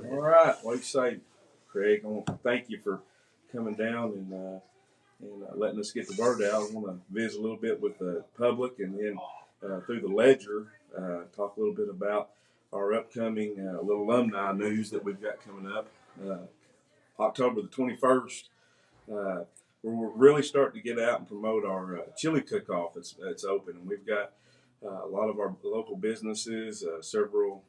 All right. What do you say, Craig? I want to thank you for coming down and letting us get the word out. I want to visit a little bit with the public and then through the ledger, talk a little bit about our upcoming little alumni news that we've got coming up. Uh, October the 21st, we're really starting to get out and promote our chili cook-off that's open. And we've got a lot of our local businesses, several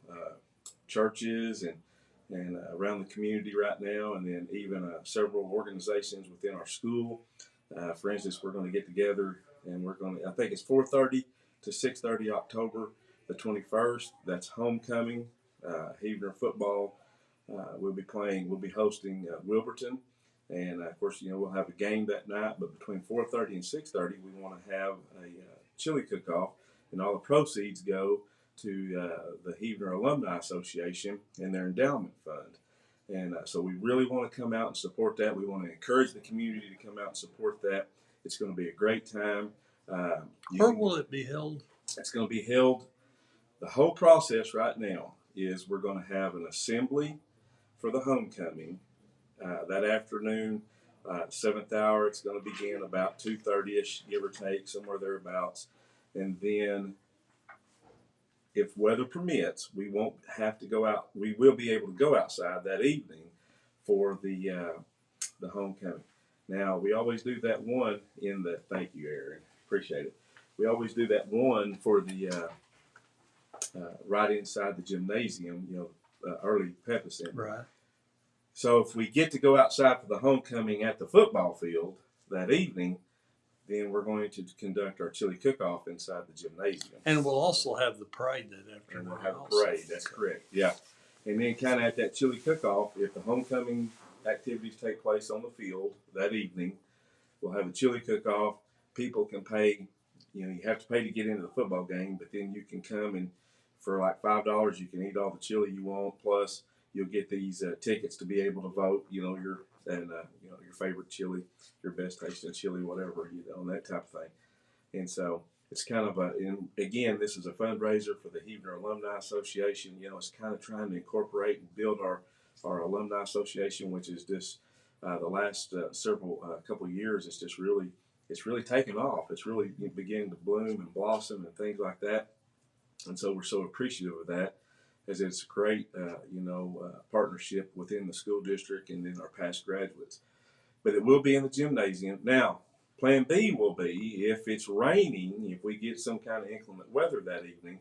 churches and around the community right now, and then even several organizations within our school. For instance, we're going to get together and we're going to, I think it's 4:30 to 6:30 October the 21st. That's homecoming, Hebron football. We'll be hosting Wilburton. And of course, we'll have a game that night, but between 4:30 and 6:30, we want to have a chili cook-off, and all the proceeds go to the Hebron Alumni Association and their endowment fund. And so we really want to come out and support that. We want to encourage the community to come out and support that. It's going to be a great time. Where will it be held? It's going to be held. The whole process right now is we're going to have an assembly for the homecoming that afternoon. 7th hour, it's going to begin about 2:30ish, give or take, somewhere thereabouts. And then, if weather permits, we won't have to go out. We will be able to go outside that evening for the homecoming. Now, we always do that one in the. Thank you, Aaron. Appreciate it. We always do that one for the right inside the gymnasium. Early pep assembly. Right. So if we get to go outside for the homecoming at the football field that evening, then we're going to conduct our chili cook-off inside the gymnasium. And we'll also have the parade that afternoon. And we'll have a parade, that's correct, yeah. And then kind of at that chili cook-off, if the homecoming activities take place on the field that evening, we'll have a chili cook-off. People can pay, you have to pay to get into the football game, but then you can come and for like $5, you can eat all the chili you want, plus you'll get these tickets to be able to vote, your favorite chili, your best tasting chili, whatever, that type of thing. And so it's kind of again, this is a fundraiser for the Hebron Alumni Association. It's kind of trying to incorporate and build our alumni association, which is just the last couple of years. It's really taken off. It's really beginning to bloom and blossom and things like that. And so we're so appreciative of that, as it's a great, partnership within the school district and then our past graduates. But it will be in the gymnasium. Now, Plan B will be if it's raining, if we get some kind of inclement weather that evening,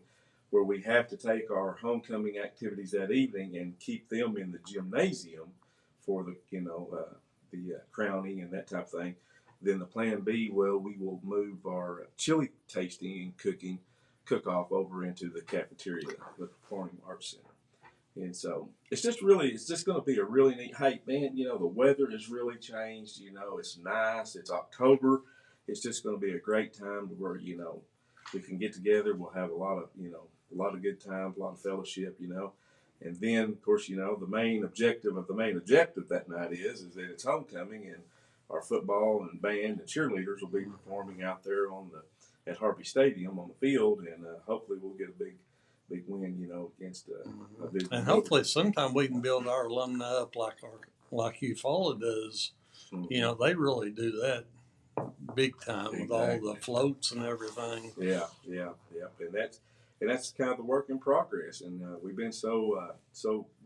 where we have to take our homecoming activities that evening and keep them in the gymnasium for the crowning and that type of thing. Then the Plan B, we will move our chili tasting and cooking cook-off over into the cafeteria, the Performing Arts Center. And so it's just going to be a really neat. Hey, man, the weather has really changed. It's nice. It's October. It's just going to be a great time to where, we can get together. We'll have a lot of good times, a lot of fellowship, And then, of course, the main objective that night is that it's homecoming, and our football and band and cheerleaders will be performing out there at Harvey Stadium on the field, and hopefully we'll get a big win, against a big. And hopefully sometime we can build our alumni up like Eufaula does. Mm-hmm. They really do that big time with all the floats and everything. Yeah, and that's kind of the work in progress. And we've been so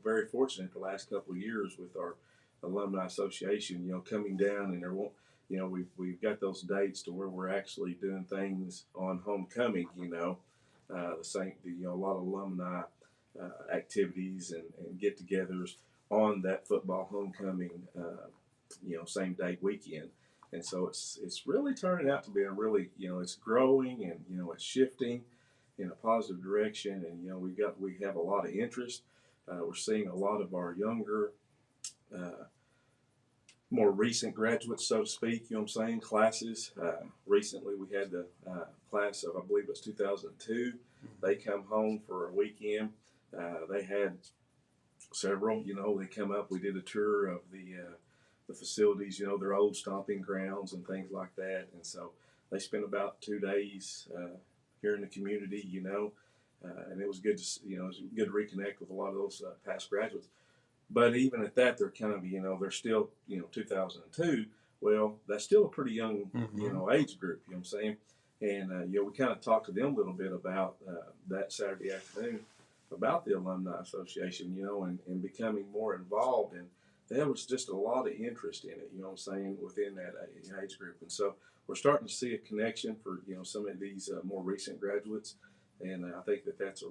very fortunate the last couple of years with our alumni association, coming down, and there won't. We've got those dates to where we're actually doing things on homecoming. A lot of alumni activities and get-togethers on that football homecoming, same day weekend. And so it's really turning out to be a really, it's growing and, it's shifting in a positive direction. And, we have a lot of interest. We're seeing a lot of our younger, more recent graduates, so to speak, classes. Recently we had the class of, I believe it was 2002. They come home for a weekend. They had several, they come up, we did a tour of the facilities, their old stomping grounds and things like that. And so they spent about 2 days here in the community, and it was good to, it was good to reconnect with a lot of those past graduates. But even at that, they're kind of, they're still, 2002. Well, that's still a pretty young, age group, you know what I'm saying? And, we kind of talked to them a little bit about that Saturday afternoon about the Alumni Association, and becoming more involved. And there was just a lot of interest in it, you know what I'm saying, within that age group. And so we're starting to see a connection for, some of these more recent graduates. And I think that that's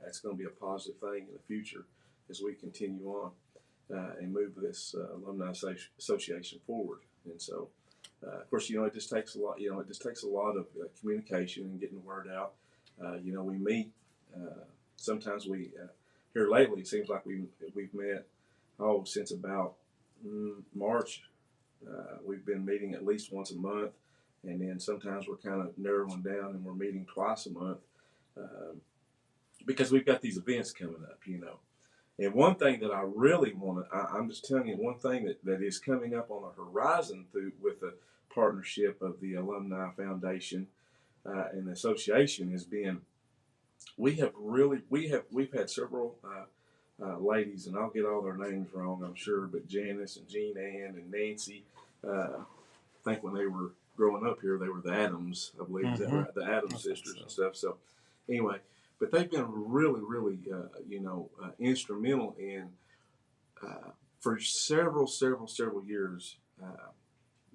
that's going to be a positive thing in the future as we continue on and move this alumni association forward. And so, of course, it just takes a lot. It just takes a lot of communication and getting the word out. We meet. Sometimes we here lately. It seems like we've met since about March. We've been meeting at least once a month, and then sometimes we're kind of narrowing down and we're meeting twice a month because we've got these events coming up. And one thing that I really want to, I'm just telling you, one thing that is coming up on the horizon with the partnership of the Alumni Foundation and the association has been, we've had several ladies, and I'll get all their names wrong, I'm sure, but Janice and Jean Ann and Nancy, I think when they were growing up here, they were the Adams, I believe, is that right? The Adams sisters and stuff. So anyway, but they've been really, really, instrumental in for several years.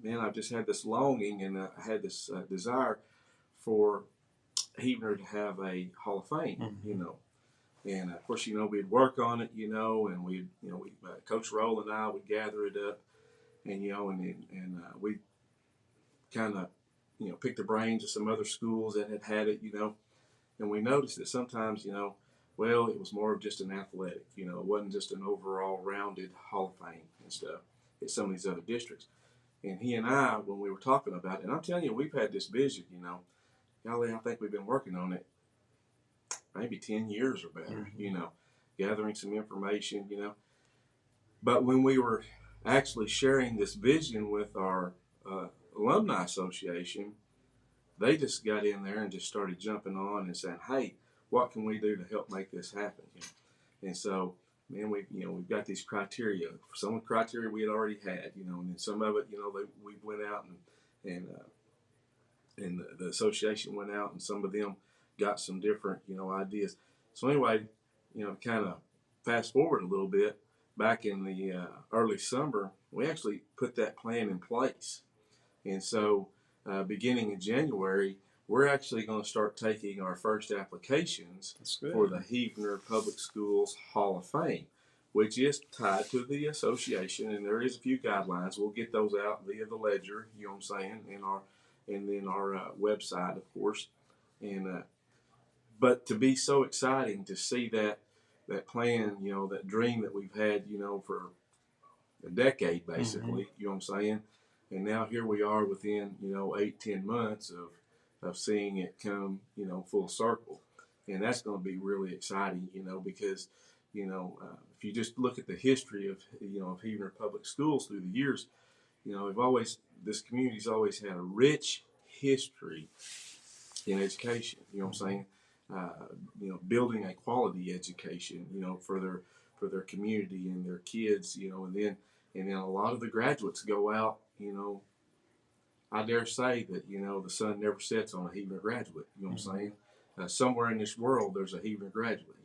Man, I've just had this longing and I had this desire for Heavener to have a Hall of Fame, And of course, we'd work on it, and Coach Roll and I would gather it up, and we kind of, pick the brains of some other schools that had it, and we noticed that sometimes, well, it was more of just an athletic, it wasn't just an overall rounded Hall of Fame and stuff at some of these other districts. And he and I, when we were talking about it, and I'm telling you, we've had this vision, golly, I think we've been working on it maybe 10 years or better, gathering some information, But when we were actually sharing this vision with our alumni association, they just got in there and just started jumping on and saying, "Hey, what can we do to help make this happen?" And so, man, we've got these criteria. Some of the criteria we had already had, and then some of it, we went out and the association went out and some of them got some different, ideas. So anyway, kind of fast forward a little bit, back in the early summer, we actually put that plan in place. And so beginning in January, we're actually going to start taking our first applications for the Heavener Public Schools Hall of Fame, which is tied to the association, and there is a few guidelines. We'll get those out via the ledger, you know what I'm saying, and then our website, of course. And but to be so exciting to see that plan, that dream that we've had, for a decade basically, you know what I'm saying? And now here we are within, 8-10 months of seeing it come, full circle. And that's going to be really exciting, because, if you just look at the history of, of Heavener Public Schools through the years, this community's always had a rich history in education, you know what I'm saying? Building a quality education, for their community and their kids, and then a lot of the graduates go out, I dare say that, the sun never sets on a Heavener graduate, you know what I'm saying? Somewhere in this world, there's a Heavener graduate,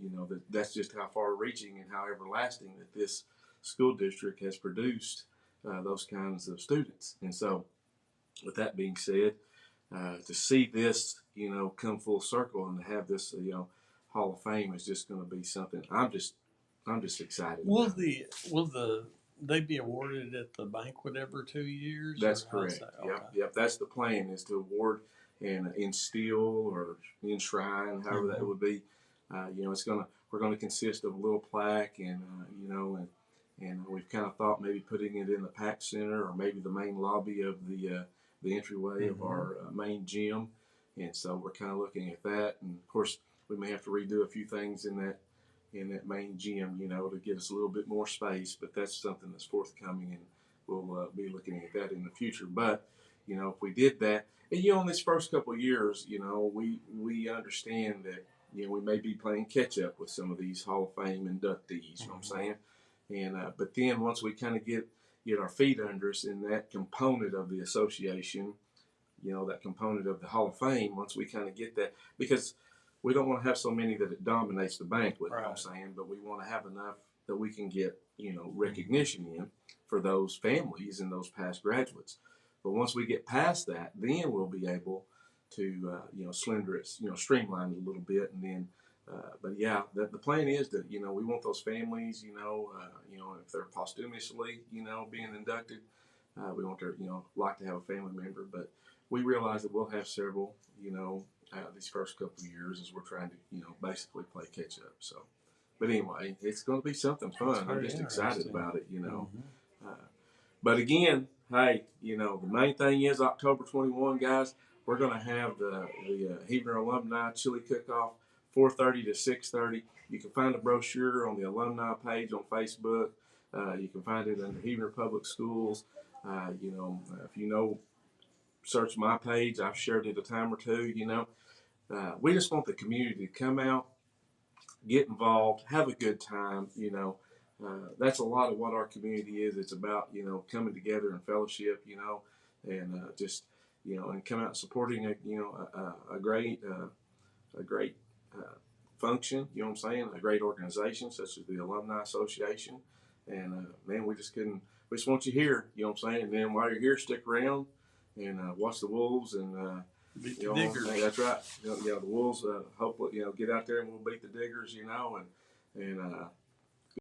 that's just how far reaching and how everlasting that this school district has produced those kinds of students. And so with that being said, to see this, come full circle and to have this, Hall of Fame is just going to be something I'm just excited. Will they be awarded at the banquet every 2 years? That's correct. Yep. That's the plan, is to award and instill or enshrine, however that would be. We're gonna consist of a little plaque and and we've kind of thought maybe putting it in the PAC Center or maybe the main lobby of the entryway of our main gym. And so we're kind of looking at that. And of course, we may have to redo a few things in that main gym, to get us a little bit more space. But that's something that's forthcoming, and we'll be looking at that in the future. But if we did that, and in this first couple of years, we understand that we may be playing catch up with some of these Hall of Fame inductees. You know what I'm saying? And but then once we kind of get our feet under us in that component of the association, that component of the Hall of Fame, once we kind of get that, because we don't want to have so many that it dominates the banquet, you know what I'm saying, but we want to have enough that we can get, recognition in for those families and those past graduates. But once we get past that, then we'll be able to, slender it, streamline it a little bit. And then, but yeah, the plan is that, we want those families, if they're posthumously, being inducted, we want to, like to have a family member, but we realize that we'll have several, these first couple of years as we're trying to, basically play catch up. So, but anyway, it's going to be something fun. I'm just excited about it, But again, hey, the main thing is October 21, guys. We're going to have the Heavener Alumni Chili Cook-Off, 4:30 to 6:30. You can find a brochure on the alumni page on Facebook. You can find it under Heavener Public Schools. If search my page. I've shared it a time or two. We just want the community to come out, get involved, have a good time. That's a lot of what our community is. It's about coming together and fellowship. And just and come out supporting a great function. You know what I'm saying? A great organization such as the Alumni Association. And man, we just want you here. You know what I'm saying? And then while you're here, stick around and watch the Wolves and beat the Diggers. That's right. The Wolves hopefully get out there and we'll beat the Diggers. And